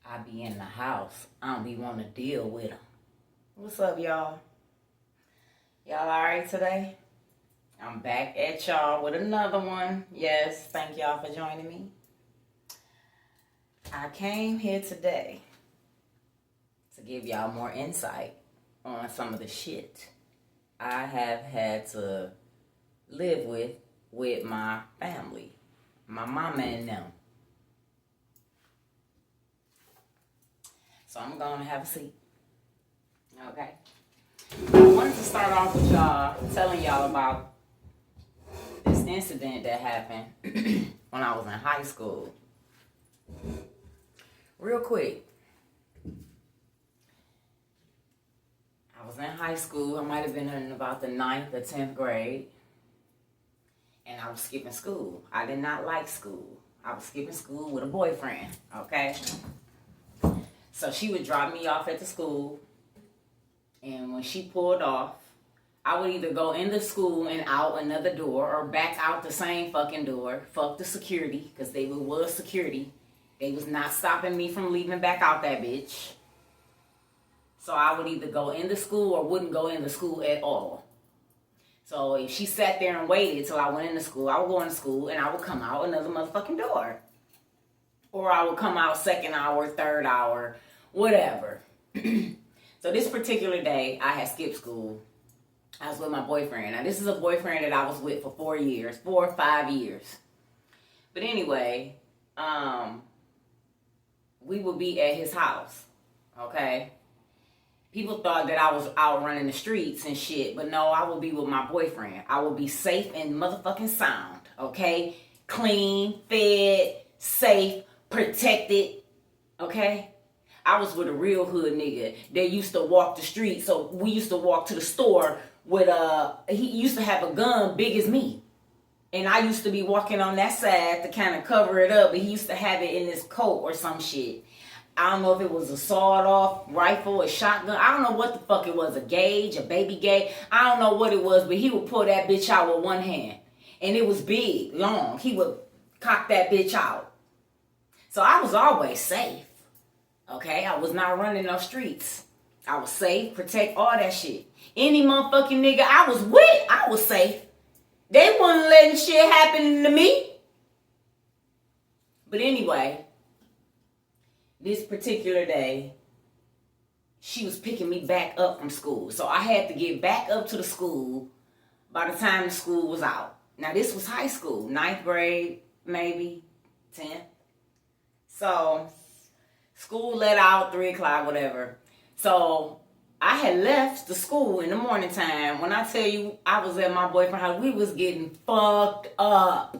I be in the house. I don't be wanting to deal with them. What's up, y'all? Y'all alright today? I'm back at y'all with another one. Yes, thank y'all for joining me. I came here today to give y'all more insight on some of the shit I have had to live with my family, my mama and them. So I'm going to have a seat. Okay. I wanted to start off with y'all, telling y'all about this incident that happened when I was in high school. Real quick. I was in high school. I might have been in about the 9th or 10th grade. And I was skipping school. I did not like school. I was skipping school with a boyfriend. Okay. So she would drop me off at the school, and when she pulled off, I would either go in the school and out another door, or back out the same fucking door. Fuck the security, because they was security. They was not stopping me from leaving back out that bitch. So I would either go in the school or wouldn't go in the school at all. So if she sat there and waited till I went into school, I would go into school and I would come out another motherfucking door. Or I would come out second hour, third hour, whatever. So this particular day, I had skipped school. I was with my boyfriend. Now, this is a boyfriend that I was with for 4 or 5 years. But anyway, we would be at his house, okay? People thought that I was out running the streets and shit, but no, I would be with my boyfriend. I would be safe and motherfucking sound, okay? Clean, fed, safe, protected, okay? I was with a real hood nigga that used to walk the street. So we used to walk to the store with he used to have a gun big as me. And I used to be walking on that side to kind of cover it up, but he used to have it in his coat or some shit. I don't know if it was a sawed-off rifle, a shotgun. I don't know what the fuck it was, a gauge, a baby gauge. I don't know what it was, but he would pull that bitch out with one hand. And it was big, long. He would cock that bitch out. So I was always safe, okay? I was not running no streets. I was safe, protect, all that shit. Any motherfucking nigga I was with, I was safe. They wasn't letting shit happen to me. But anyway, this particular day, she was picking me back up from school. So I had to get back up to the school by the time the school was out. Now this was high school, 9th grade, maybe, 10th. So, school let out, 3 o'clock, whatever. So, I had left the school in the morning time. When I tell you I was at my boyfriend's house, we was getting fucked up.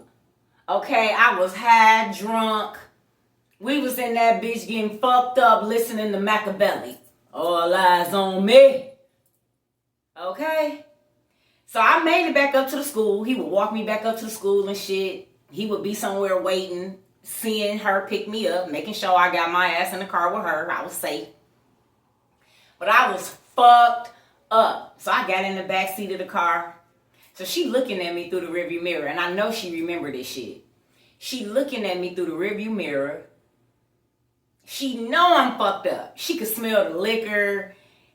Okay, I was high, drunk. We was in that bitch getting fucked up, listening to Machiavelli. All eyes on me. Okay? So, I made it back up to the school. He would walk me back up to the school and shit. He would be somewhere waiting, seeing her pick me up, making sure I got my ass in the car with her. I was safe. But I was fucked up. So I got in the back seat of the car. So she looking at me through the rearview mirror. And I know she remembered this shit. She looking at me through the rearview mirror. She know I'm fucked up. She could smell the liquor.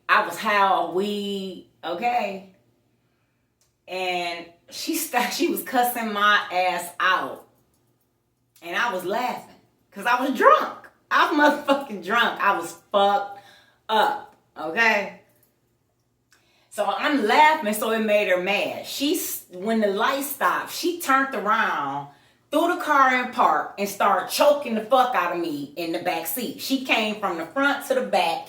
I was high on weed. Okay? And she was cussing my ass out. And I was laughing. Because I was drunk. I was motherfucking drunk. I was fucked up. Okay? So I'm laughing, so it made her mad. When the light stopped, she turned around, threw the car in park, and started choking the fuck out of me in the back seat. She came from the front to the back.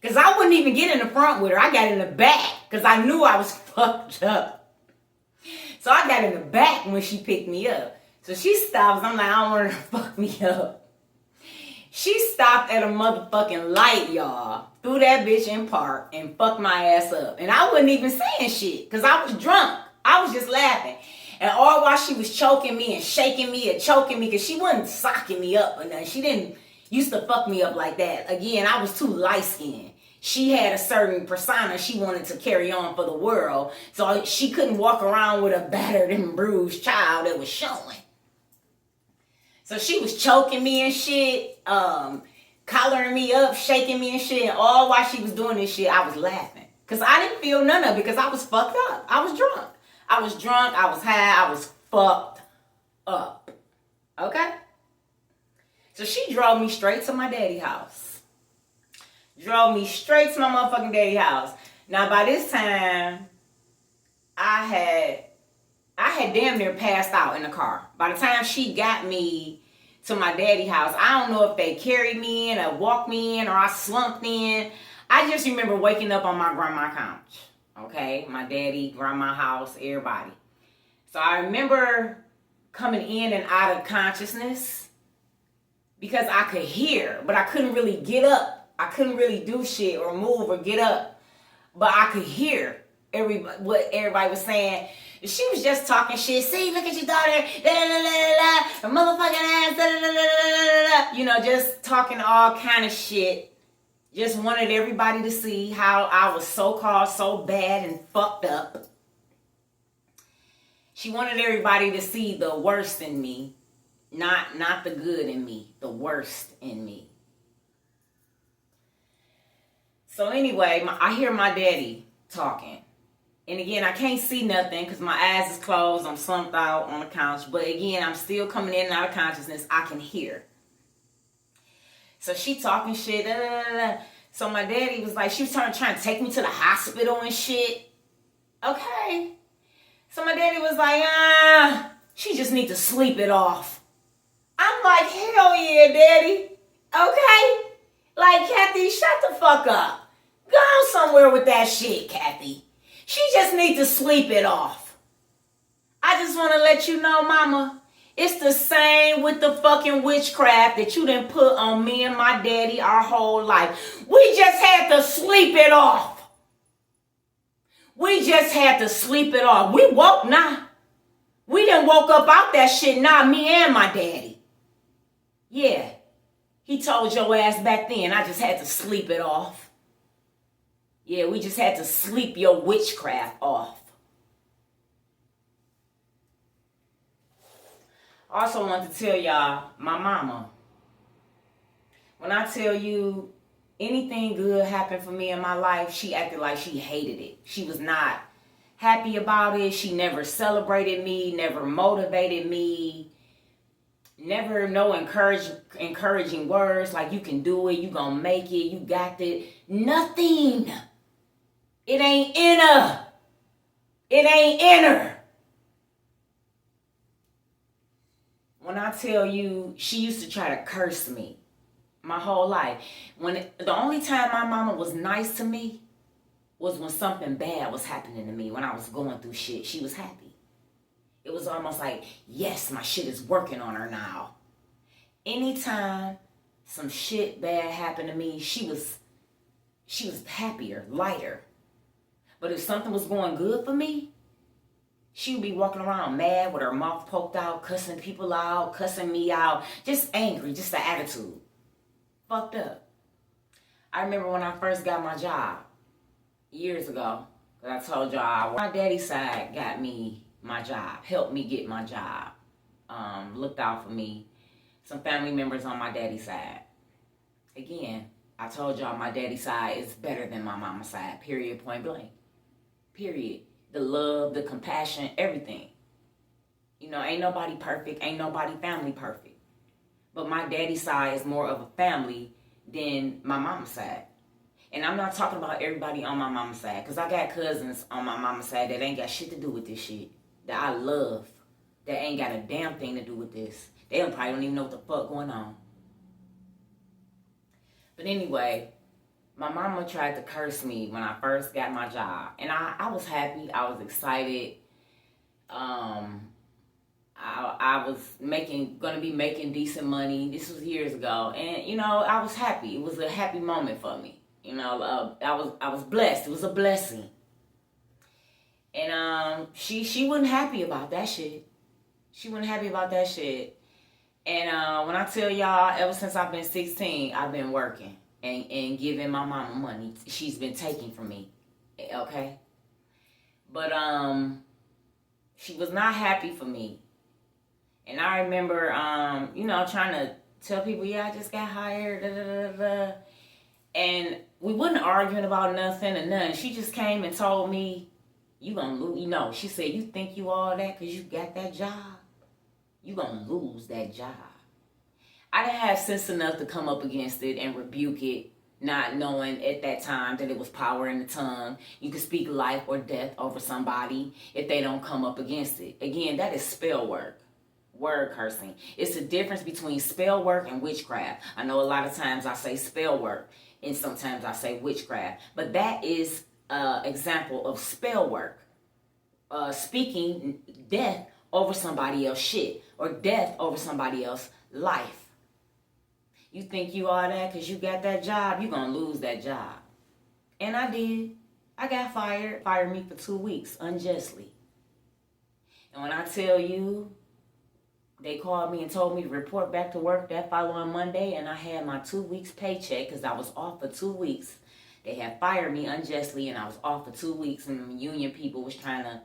Because I wouldn't even get in the front with her. I got in the back. Because I knew I was fucked up. So I got in the back when she picked me up. So she stops. I'm like, I don't want her to fuck me up. She stopped at a motherfucking light, y'all. Threw that bitch in park and fucked my ass up. And I wasn't even saying shit because I was drunk. I was just laughing. And all while she was choking me and shaking me and choking me, because she wasn't socking me up or nothing. She didn't used to fuck me up like that. Again, I was too light-skinned. She had a certain persona she wanted to carry on for the world. So she couldn't walk around with a battered and bruised child that was showing. So she was choking me and shit. collaring me up, shaking me and shit. And all while she was doing this shit, I was laughing. Because I didn't feel none of it because I was fucked up. I was drunk. I was high, I was fucked up. Okay? So she drove me straight to my daddy's house. Drove me straight to my motherfucking daddy's house. Now, by this time, I had damn near passed out in the car. By the time she got me to my daddy's house, I don't know if they carried me in or walked me in or I slumped in. I just remember waking up on my grandma's couch. Okay? My daddy, grandma house, everybody. So I remember coming in and out of consciousness because I could hear, but I couldn't really get up. I couldn't really do shit or move or get up. But I could hear what everybody was saying. She was just talking shit. See, look at your daughter. Da, da, da, da, da, her motherfucking ass. Da, da, da, da, da, da. You know, just talking all kind of shit. Just wanted everybody to see how I was so-called so bad and fucked up. She wanted everybody to see the worst in me. Not the good in me. The worst in me. So anyway, I hear my daddy talking. And again, I can't see nothing because my eyes is closed. I'm slumped out on the couch. But again, I'm still coming in and out of consciousness. I can hear. So she talking shit. Da, da, da, da. So my daddy was like, she was trying to take me to the hospital and shit. Okay. So my daddy was like, she just need to sleep it off. I'm like, hell yeah, daddy. Okay. Like, Kathy, shut the fuck up. Go somewhere with that shit, Kathy. She just needs to sleep it off. I just want to let you know, mama, it's the same with the fucking witchcraft that you done put on me and my daddy our whole life. We just had to sleep it off. We just had to sleep it off. We woke now. We done woke up out that shit now, me and my daddy. Yeah. He told your ass back then, I just had to sleep it off. Yeah, we just had to sleep your witchcraft off. I also want to tell y'all, my mama, when I tell you anything good happened for me in my life, she acted like she hated it. She was not happy about it. She never celebrated me, never motivated me, never no encouraging words like you can do it, you gonna make it, you got it. Nothing. It ain't in her. It ain't in her. When I tell you, she used to try to curse me my whole life. The only time my mama was nice to me was when something bad was happening to me, when I was going through shit. She was happy. It was almost like, yes, my shit is working on her now. Anytime some shit bad happened to me, she was happier, lighter. But if something was going good for me, she would be walking around mad with her mouth poked out, cussing people out, cussing me out, just angry, just the attitude. Fucked up. I remember when I first got my job years ago, I told y'all, my daddy's side got me my job, helped me get my job, looked out for me. Some family members on my daddy's side. Again, I told y'all my daddy's side is better than my mama's side, period, point blank. Period. The love, the compassion, everything. You know, ain't nobody perfect, ain't nobody family perfect. But my daddy's side is more of a family than my mama's side. And I'm not talking about everybody on my mama's side, because I got cousins on my mama's side that ain't got shit to do with this shit, that I love, that ain't got a damn thing to do with this. They probably don't even know what the fuck going on. But anyway, my mama tried to curse me when I first got my job. And I was happy. I was excited. I was gonna be making decent money. This was years ago. And, you know, I was happy. It was a happy moment for me. You know, I was blessed. It was a blessing. And she wasn't happy about that shit. She wasn't happy about that shit. And when I tell y'all, ever since I've been 16, I've been working. And giving my mama money. She's been taking from me. Okay? But she was not happy for me. And I remember, you know, trying to tell people, yeah, I just got hired, da, da, da, da. And we wasn't arguing about nothing or nothing. She just came and told me, you gonna lose. You know, she said, you think you all that because you got that job? You gonna lose that job. I didn't have sense enough to come up against it and rebuke it, not knowing at that time that it was power in the tongue. You can speak life or death over somebody if they don't come up against it. Again, that is spell work. Word cursing. It's a difference between spell work and witchcraft. I know a lot of times I say spell work and sometimes I say witchcraft, but that is an example of spell work. Speaking death over somebody else's shit or death over somebody else's life. You think you are that because you got that job, you gonna lose that job. And I did. I got fired. Fired me for 2 weeks unjustly. And when I tell you, they called me and told me to report back to work that following Monday, and I had my 2 weeks paycheck because I was off for 2 weeks. They had fired me unjustly, and I was off for 2 weeks, and the union people was trying to,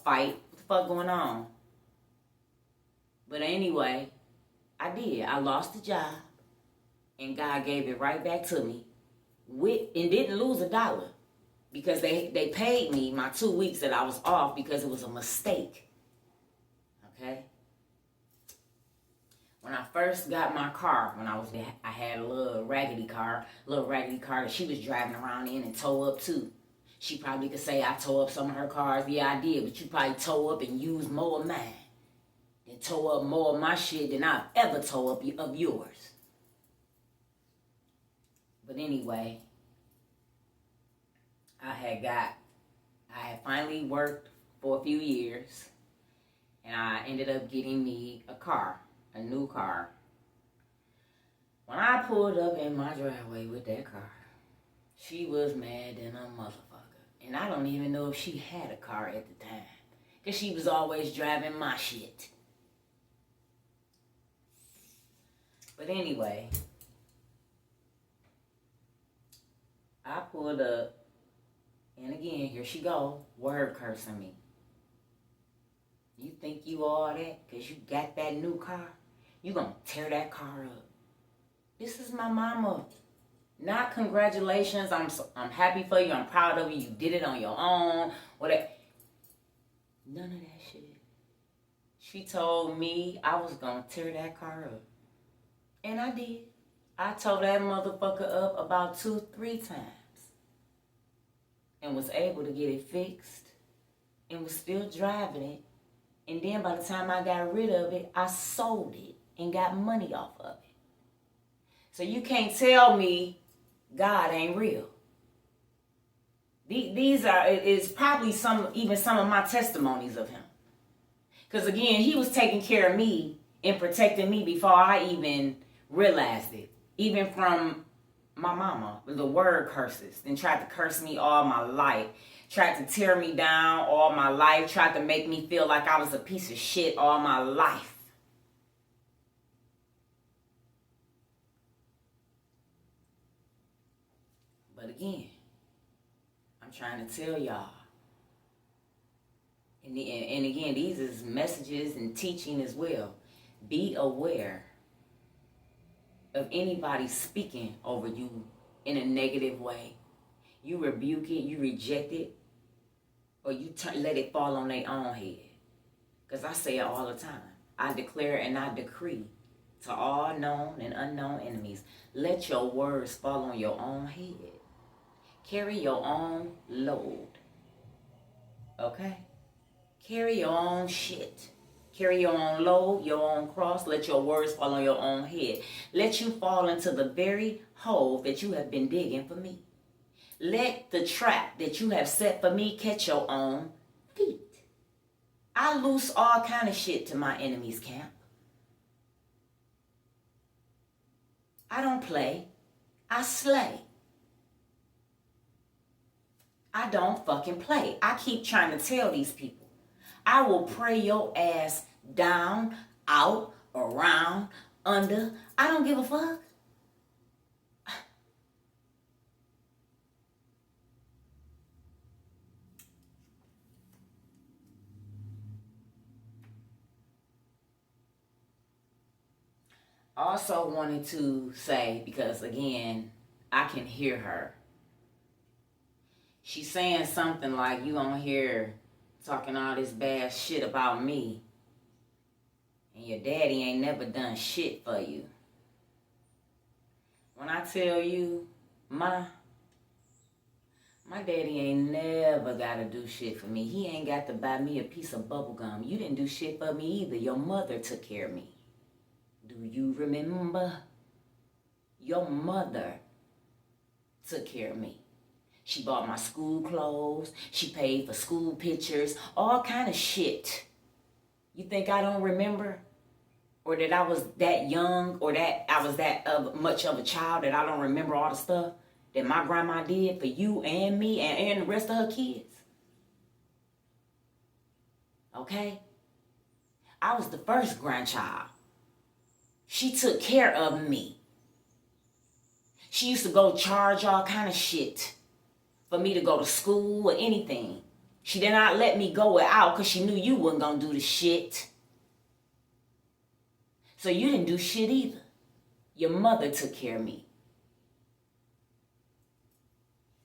fight. What the fuck going on? But anyway, I did. I lost the job, and God gave it right back to me. And didn't lose $1 because they paid me my 2 weeks that I was off because it was a mistake. Okay? When I first got my car, I had a little raggedy car that she was driving around in and tow up too. She probably could say I tow up some of her cars. Yeah, I did, but you probably tow up and use more of mine. And tow up more of my shit than I've ever tow up of yours. But anyway, I had finally worked for a few years, and I ended up getting me a new car. When I pulled up in my driveway with that car, she was mad than a motherfucker. And I don't even know if she had a car at the time, because she was always driving my shit. But anyway, I pulled up, and again, here she go, word cursing me. You think you all that because you got that new car? You gonna tear that car up. This is my mama. Not congratulations, I'm happy for you, I'm proud of you, you did it on your own, whatever. None of that shit. She told me I was gonna tear that car up. And I did. I tore that motherfucker up about 2-3 times. And was able to get it fixed. And was still driving it. And then by the time I got rid of it, I sold it and got money off of it. So you can't tell me God ain't real. These is probably some of my testimonies of him. Because again, he was taking care of me and protecting me before I even realized it. Even from my mama, the word curses, and tried to curse me all my life. Tried to tear me down all my life. Tried to make me feel like I was a piece of shit all my life. But again, I'm trying to tell y'all. And again, these is messages and teaching as well. Be aware of anybody speaking over you in a negative way. You rebuke it, you reject it, or you let it fall on their own head. Because I say it all the time. I declare and I decree to all known and unknown enemies, let your words fall on your own head. Carry your own load. Okay? Carry your own shit. Carry your own load, your own cross. Let your words fall on your own head. Let you fall into the very hole that you have been digging for me. Let the trap that you have set for me catch your own feet. I loose all kind of shit to my enemy's camp. I don't play. I slay. I don't fucking play. I keep trying to tell these people. I will pray your ass down, out, around, under. I don't give a fuck. also wanted to say, because again, I can hear her. She's saying something like, you on here talking all this bad shit about me, and your daddy ain't never done shit for you. When I tell you, my daddy ain't never got to do shit for me. He ain't got to buy me a piece of bubble gum. You didn't do shit for me either. Your mother took care of me. Do you remember? Your mother took care of me. She bought my school clothes. She paid for school pictures. All kind of shit. You think I don't remember? Or that I was that young, or that I was that much of a child that I don't remember all the stuff that my grandma did for you and me and the rest of her kids? Okay? I was the first grandchild. She took care of me. She used to go charge all kind of shit for me to go to school or anything. She did not let me go without because she knew you wasn't going to do the shit. So you didn't do shit either. Your mother took care of me.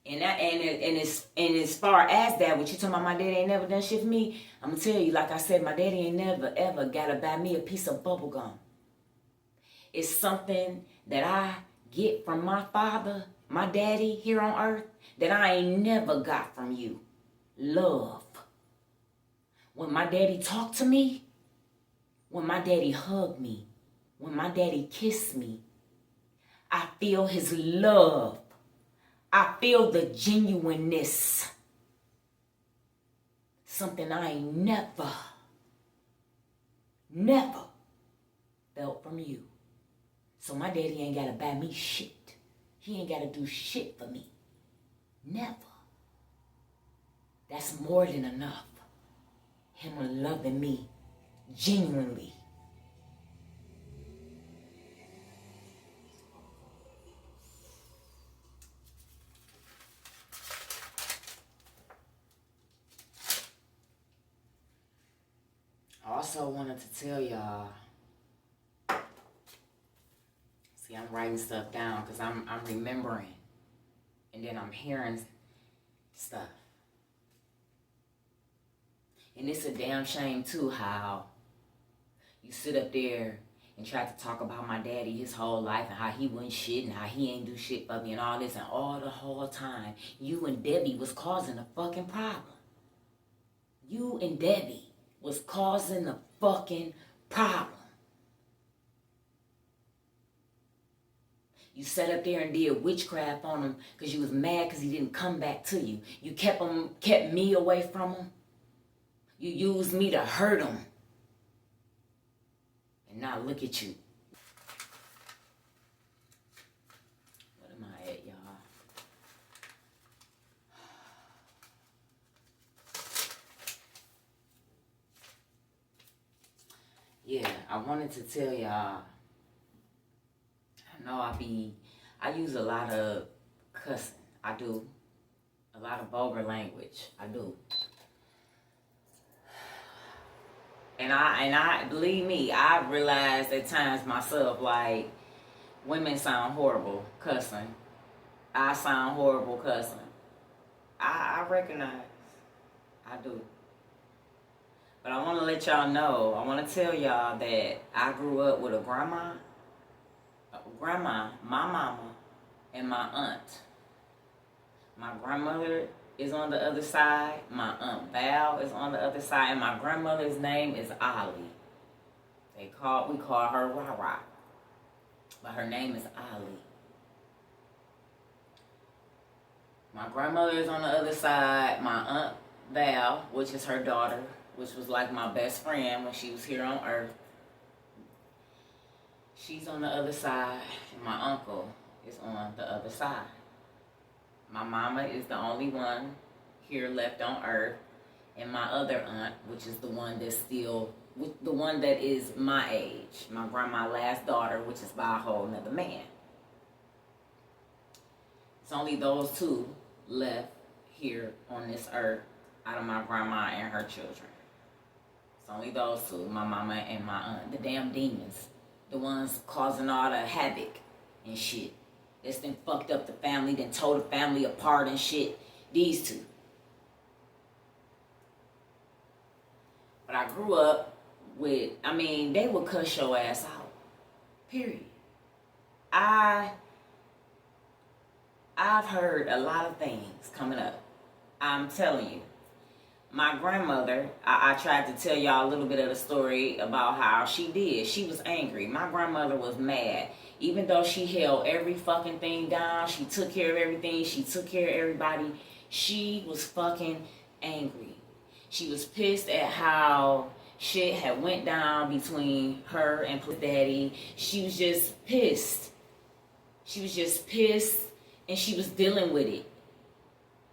And as far as that, what you talking about, my daddy ain't never done shit for me, I'm going to tell you, like I said, my daddy ain't never, ever got to buy me a piece of bubble gum. It's something that I get from my father, my daddy here on earth, that I ain't never got from you. Love. When my daddy talked to me, when my daddy hugged me, when my daddy kissed me, I feel his love. I feel the genuineness. Something I ain't never felt from you. So my daddy ain't got to buy me shit. He ain't got to do shit for me. Never. That's more than enough. Him loving me genuinely. I also wanted to tell y'all, see, I'm writing stuff down because I'm remembering, and then I'm hearing stuff. And it's a damn shame too how you sit up there and try to talk about my daddy his whole life and how he wasn't shit and how he ain't do shit for me and all this, and all the whole time you and Debbie was causing a fucking problem. You and Debbie was causing a fucking problem. You sat up there and did witchcraft on him because you was mad because he didn't come back to you. You kept me away from him. You used me to hurt him. And now look at you. What am I at, y'all? Yeah, I wanted to tell y'all, I know I use a lot of cussing. I do. A lot of vulgar language. I do. And I believe me, I realized at times myself, like, women sound horrible cussing. I sound horrible cussing. I recognize. I do. But I want to let y'all know, I want to tell y'all that I grew up with a grandma, my mama, and my aunt. My grandmother is on the other side. My Aunt Val is on the other side. And my grandmother's name is Ali. We call her Rara. But her name is Ali. My grandmother is on the other side. My Aunt Val, which is her daughter, which was like my best friend when she was here on earth, she's on the other side. And my uncle is on the other side. My mama is the only one here left on earth, and my other aunt, which is the one that is my age, my grandma's last daughter, which is by a whole nother man. It's only those two left here on this earth out of my grandma and her children. It's only those two, my mama and my aunt. The damn demons The ones causing all the havoc and shit. That's then fucked up the family, then tore the family apart and shit. These two. But I grew up with, they would cuss your ass out. Period. I've heard a lot of things coming up. I'm telling you. My grandmother, I tried to tell y'all a little bit of the story about how she did. She was angry. My grandmother was mad. Even though she held every fucking thing down, she took care of everything, she took care of everybody, she was fucking angry. She was pissed at how shit had went down between her and Daddy. She was just pissed. She was just pissed, and she was dealing with it.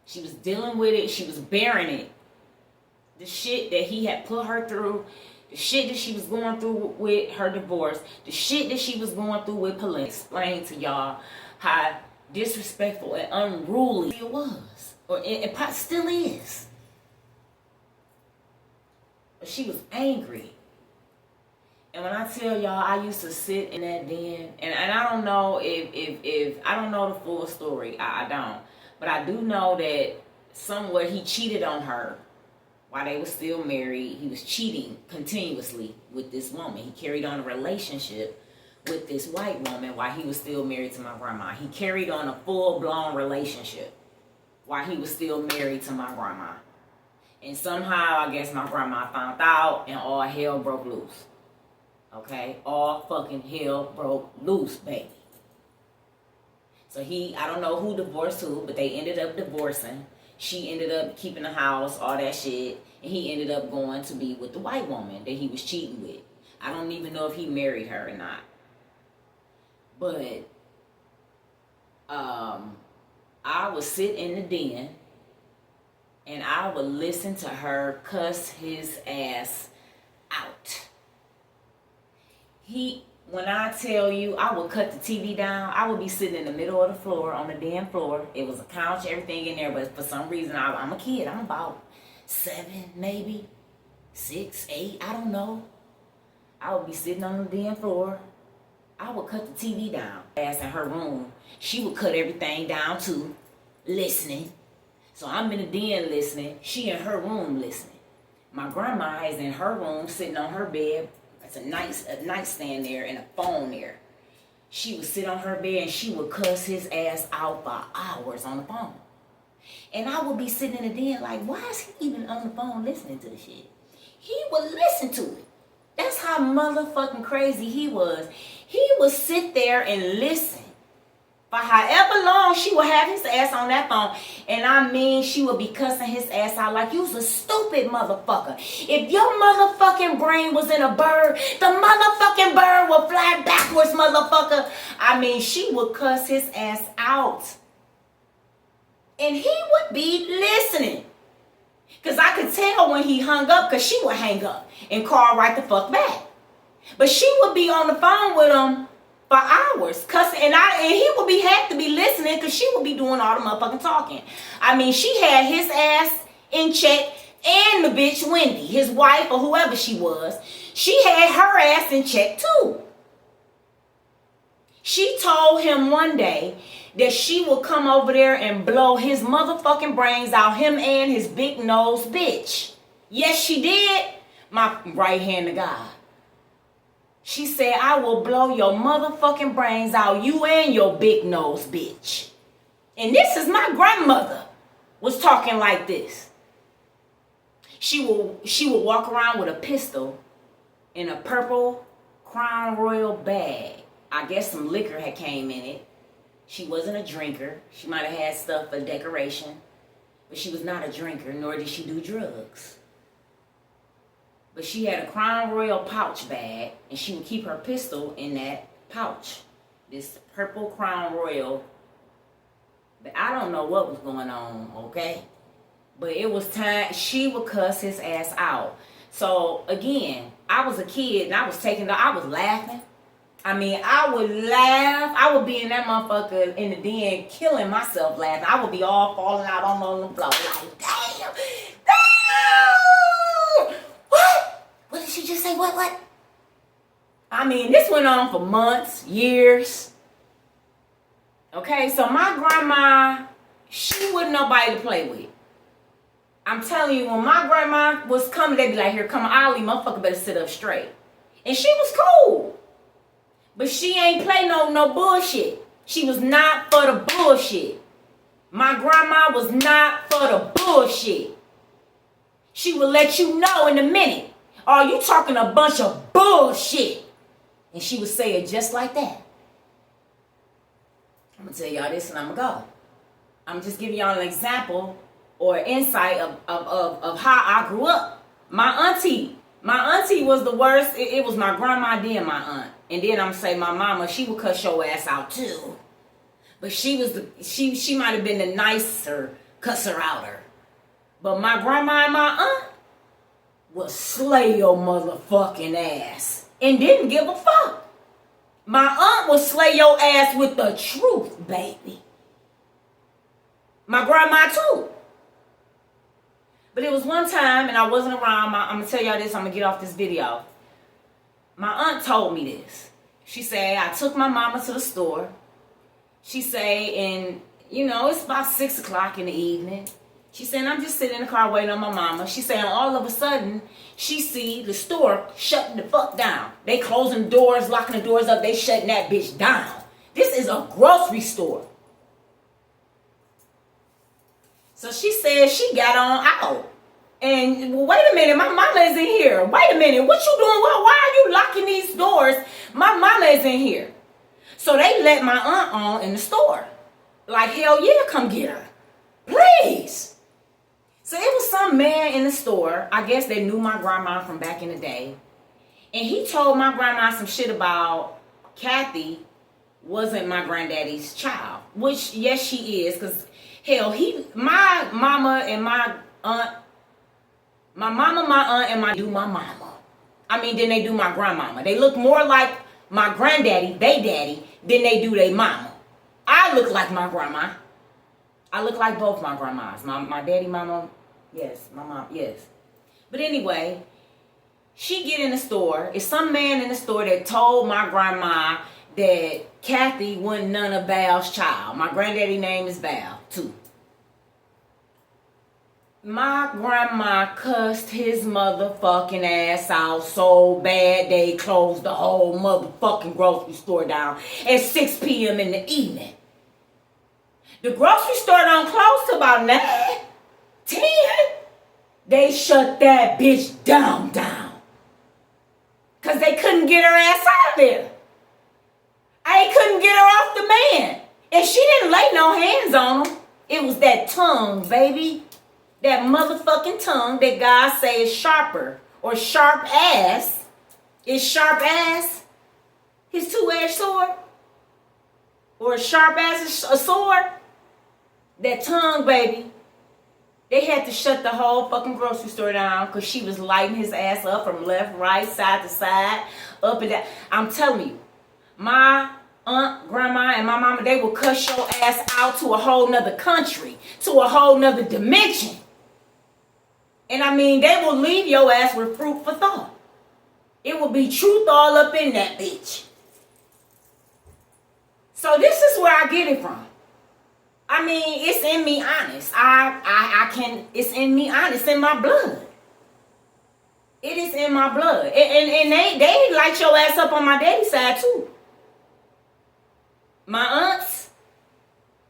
She was dealing with it. She was bearing it. The shit that he had put her through, the shit that she was going through with her divorce, the shit that she was going through with police. Explain to y'all how disrespectful and unruly it was. Or it probably still is. But she was angry. And when I tell y'all, I used to sit in that den, and I don't know if I don't know the full story. I don't. But I do know that somewhere he cheated on her while they were still married. He was cheating continuously with this woman. He carried on a relationship with this white woman while he was still married to my grandma. He carried on a full-blown relationship while he was still married to my grandma. And somehow, I guess my grandma found out, and all hell broke loose. Okay? All fucking hell broke loose, baby. So I don't know who divorced who, but they ended up divorcing. She ended up keeping the house, all that shit. And he ended up going to be with the white woman that he was cheating with. I don't even know if he married her or not. But I would sit in the den and I would listen to her cuss his ass out. When I tell you, I would cut the TV down. I would be sitting in the middle of the floor, on the damn floor. It was a couch, everything in there, but for some reason, I'm a kid. I'm about 7, maybe 6, 8, I don't know. I would be sitting on the damn floor. I would cut the TV down. Ass in her room, she would cut everything down too, listening. So I'm in the den listening. She in her room listening. My grandma is in her room, sitting on her bed. It's a nightstand there and a phone there. She would sit on her bed and she would cuss his ass out for hours on the phone. And I would be sitting in the den like, why is he even on the phone listening to the shit? He would listen to it. That's how motherfucking crazy he was. He would sit there and listen for however long she would have his ass on that phone. And she would be cussing his ass out like, you's a stupid motherfucker. If your motherfucking brain was in a bird, the motherfucking bird would fly backwards, motherfucker. She would cuss his ass out. And he would be listening. Because I could tell when he hung up, because she would hang up and call right the fuck back. But she would be on the phone with him for hours, cussing, and he would have to be listening because she would be doing all the motherfucking talking. She had his ass in check, and the bitch Wendy, his wife or whoever she was, she had her ass in check too. She told him one day that she would come over there and blow his motherfucking brains out, him and his big nose bitch. Yes, she did, my right hand to God. She said, I will blow your motherfucking brains out, you and your big nose bitch. And this is my grandmother was talking like this. She would walk around with a pistol in a purple Crown Royal bag. I guess some liquor had came in it. She wasn't a drinker. She might have had stuff for decoration. But she was not a drinker, nor did she do drugs. But she had a Crown Royal pouch bag, and she would keep her pistol in that pouch. This purple Crown Royal. But I don't know what was going on, okay? But it was time, she would cuss his ass out. So, again, I was a kid, and I was laughing. I would laugh. I would be in that motherfucker in the den killing myself laughing. I would be all falling out on the floor like, damn! What did she just say? What? I mean, this went on for months, years. Okay, so my grandma, she wasn't nobody to play with. I'm telling you, when my grandma was coming, they'd be like, here, come on, Ollie, motherfucker better sit up straight. And she was cool. But she ain't play no bullshit. She was not for the bullshit. My grandma was not for the bullshit. She would let you know in a minute. Oh, you talking a bunch of bullshit. And she would say it just like that. I'm going to tell y'all this and I'm going to go. I'm just giving y'all an example or insight of how I grew up. My auntie was the worst. It was my grandma, then my aunt. And then I'm going to say my mama, she would cuss your ass out too. But she might have been the nicer cusser outer. But my grandma and my aunt would slay your motherfucking ass. And didn't give a fuck. My aunt would slay your ass with the truth, baby. My grandma too. But it was one time, and I wasn't around. I'm going to tell y'all this. I'm going to get off this video. My aunt told me this. She said, I took my mama to the store. She said, and, it's about 6 o'clock in the evening. She said, I'm just sitting in the car waiting on my mama. She said, all of a sudden, she see the store shutting the fuck down. They closing the doors, locking the doors up. They shutting that bitch down. This is a grocery store. So she said she got on out. And wait a minute, my mama is in here. Wait a minute, what you doing? Why are you locking these doors? My mama is in here. So they let my aunt on in the store. Like, hell yeah, come get her. Please. So it was some man in the store. I guess they knew my grandma from back in the day. And he told my grandma some shit about Kathy wasn't my granddaddy's child. Which, yes, she is. Because, hell, my mama and my aunt, my aunt, and do my mama. I mean, then they do my grandmama. They look more like my granddaddy, they daddy, than they do they mama. I look like my grandma. I look like both my grandmas. My daddy, mama, yes. My mom, yes. But anyway, she get in the store. It's some man in the store that told my grandma that Kathy wasn't none of Val's child. My granddaddy name is Val, too. My grandma cussed his motherfucking ass out so bad they closed the whole motherfucking grocery store down at 6 p.m. in the evening. The grocery store don't close till about 9, 10. They shut that bitch down. Because they couldn't get her ass out of there. I couldn't get her off the man. And she didn't lay no hands on him. It was that tongue, baby. That motherfucking tongue that God say is sharper. Or sharp ass. Is sharp ass his two-edged sword? Or a sharp ass is a sword? That tongue, baby. They had to shut the whole fucking grocery store down because she was lighting his ass up from left, right, side to side, up and down. I'm telling you, my aunt, grandma, and my mama, they will cuss your ass out to a whole nother country, to a whole nother dimension. And I mean, they will leave your ass with fruit for thought. It will be truth all up in that bitch. So this is where I get it from. I mean, it's in me honest. It's in me honest, in my blood. It is in my blood. And they light your ass up on my daddy's side too. My aunts,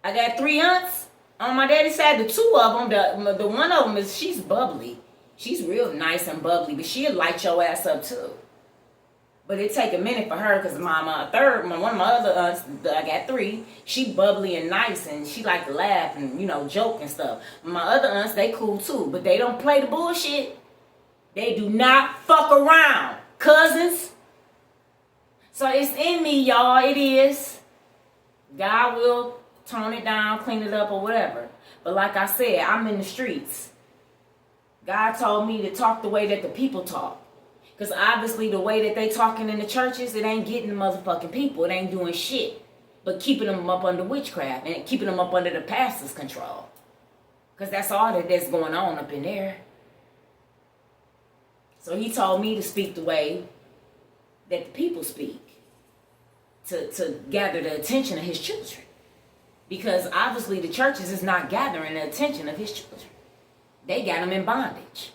I got 3 aunts on my daddy's side. The 2 of them, the one of them she's bubbly. She's real nice and bubbly, but she'll light your ass up too. But it take a minute for her because one of my other aunts, I got 3, she bubbly and nice and she like to laugh and, joke and stuff. My other aunts, they cool too, but they don't play the bullshit. They do not fuck around. Cousins. So it's in me, y'all. It is. God will tone it down, clean it up or whatever. But like I said, I'm in the streets. God told me to talk the way that the people talk. Because obviously the way that they talking in the churches, it ain't getting the motherfucking people. It ain't doing shit. But keeping them up under witchcraft and keeping them up under the pastor's control. Because that's all that's going on up in there. So he told me to speak the way that the people speak to gather the attention of his children. Because obviously the churches is not gathering the attention of his children. They got them in bondage.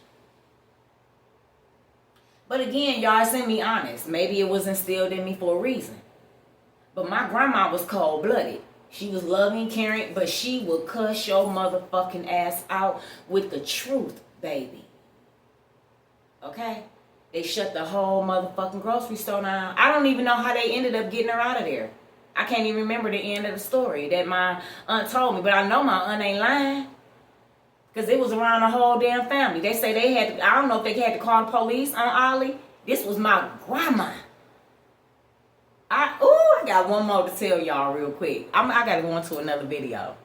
But again, y'all, it's in me honest. Maybe it was instilled in me for a reason. But my grandma was cold-blooded. She was loving, caring, but she would cuss your motherfucking ass out with the truth, baby. Okay? They shut the whole motherfucking grocery store down. I don't even know how they ended up getting her out of there. I can't even remember the end of the story that my aunt told me. But I know my aunt ain't lying. Because it was around the whole damn family. They say they had to, I don't know if they had to call the police on Ollie. This was my grandma. I got one more to tell y'all real quick. I got to go into another video.